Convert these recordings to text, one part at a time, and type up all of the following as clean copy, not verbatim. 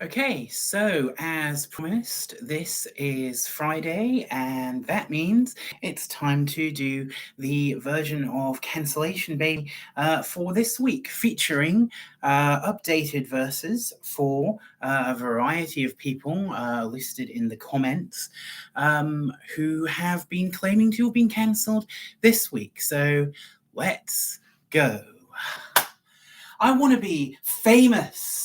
Okay, so as promised, this is Friday, and that means it's time to do the version of Cancellation Baby for this week, featuring updated verses for a variety of people listed in the comments who have been claiming to have been cancelled this week. So let's go. I want to be famous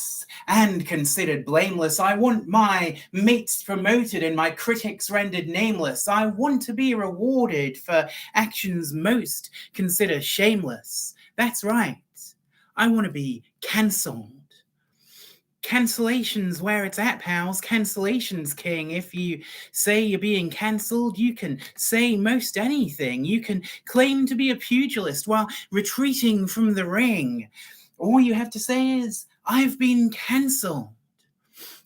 and considered blameless. I want my mates promoted and my critics rendered nameless. I want to be rewarded for actions most consider shameless. That's right. I want to be cancelled. Cancellation's where it's at, pals. Cancellation's king. If you say you're being cancelled, you can say most anything. You can claim to be a pugilist while retreating from the ring. All you have to say is, I've been cancelled.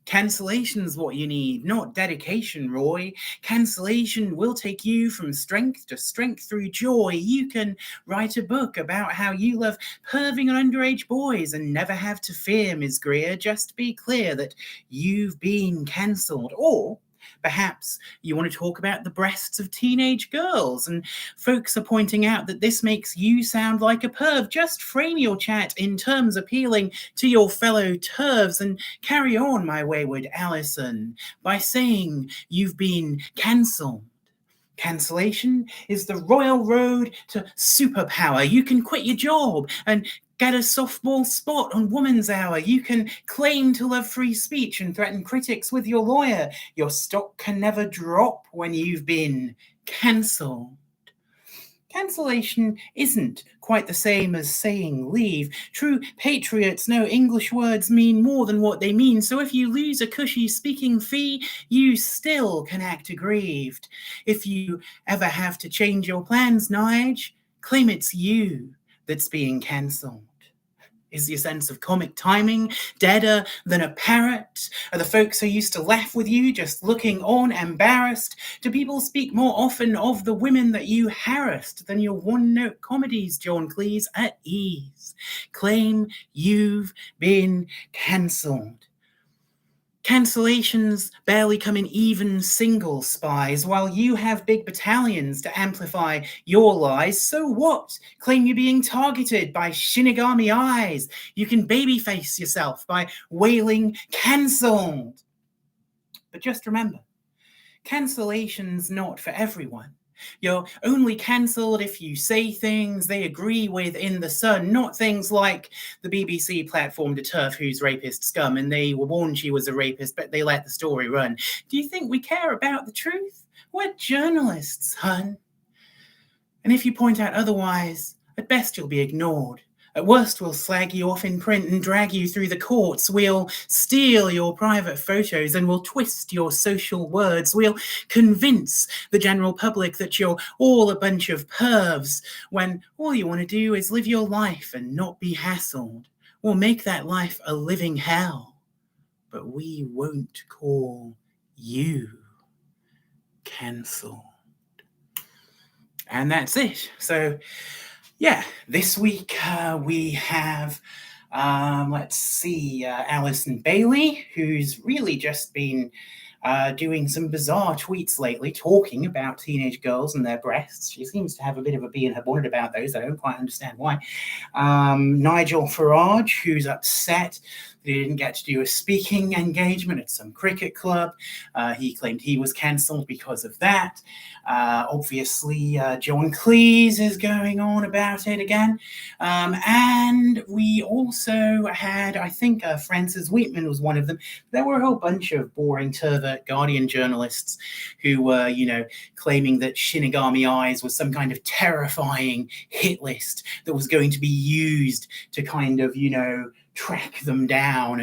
Cancellation's what you need, not dedication, Roy. Cancellation will take you from strength to strength through joy. You can write a book about how you love perving on underage boys and never have to fear, Ms. Greer. Just be clear that you've been cancelled. Or perhaps you want to talk about the breasts of teenage girls, and folks are pointing out that this makes you sound like a perv. Just frame your chat in terms appealing to your fellow TERVs and carry on, my wayward Alison, by saying you've been cancelled. Cancellation is the royal road to superpower. You can quit your job and get a softball spot on Woman's Hour. You can claim to love free speech and threaten critics with your lawyer. Your stock can never drop when you've been cancelled. Cancellation isn't quite the same as saying leave. True patriots know English words mean more than what they mean, so if you lose a cushy speaking fee, you still can act aggrieved. If you ever have to change your plans, Nige, claim it's you that's being cancelled. Is your sense of comic timing deader than a parrot? Are the folks who used to laugh with you just looking on embarrassed? Do people speak more often of the women that you harassed than your one-note comedies, John Cleese? At ease. Claim you've been cancelled. Cancellations barely come in even single spies, while you have big battalions to amplify your lies. So what? Claim you're being targeted by Shinigami Eyes. You can babyface yourself by wailing cancelled. But just remember, cancellation's not for everyone. You're only cancelled if you say things they agree with in The Sun, not things like the BBC platformed a TERF who's rapist scum and they were warned she was a rapist, but they let the story run. Do you think we care about the truth? We're journalists, hun. And if you point out otherwise, at best you'll be ignored. At worst, we'll slag you off in print and drag you through the courts. We'll steal your private photos and we'll twist your social words. We'll convince the general public that you're all a bunch of pervs when all you want to do is live your life and not be hassled. We'll make that life a living hell. But we won't call you cancelled. And that's it. So, yeah, this week we have, Alison Bailey, who's really just been doing some bizarre tweets lately, talking about teenage girls and their breasts. She seems to have a bit of a bee in her bonnet about those. I don't quite understand why. Nigel Farage, who's upset that he didn't get to do a speaking engagement at some cricket club. He claimed he was cancelled because of that. Obviously, John Cleese is going on about it again. And we also had, I think, Francis Weetman was one of them. There were a whole bunch of boring tervert Guardian journalists who were, claiming that Shinigami Eyes was some kind of terrifying hit list that was going to be used to kind of, track them down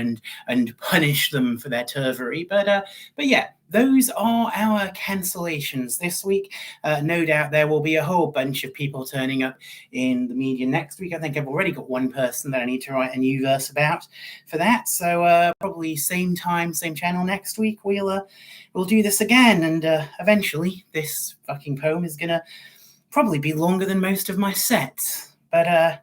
and punish them for their turvery. But yeah, those are our cancellations this week. No doubt there will be a whole bunch of people turning up in the media next week. I think I've already got one person that I need to write a new verse about for that. So probably same time, same channel next week. We'll do this again, and eventually this fucking poem is gonna probably be longer than most of my sets. But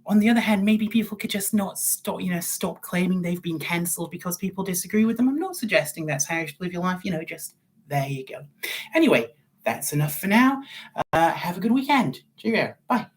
on the other hand, maybe people could just not stop claiming they've been cancelled because people disagree with them. I'm not suggesting that's how you should live your life. Just there you go. Anyway, that's enough for now. Have a good weekend. Cheerio. Bye.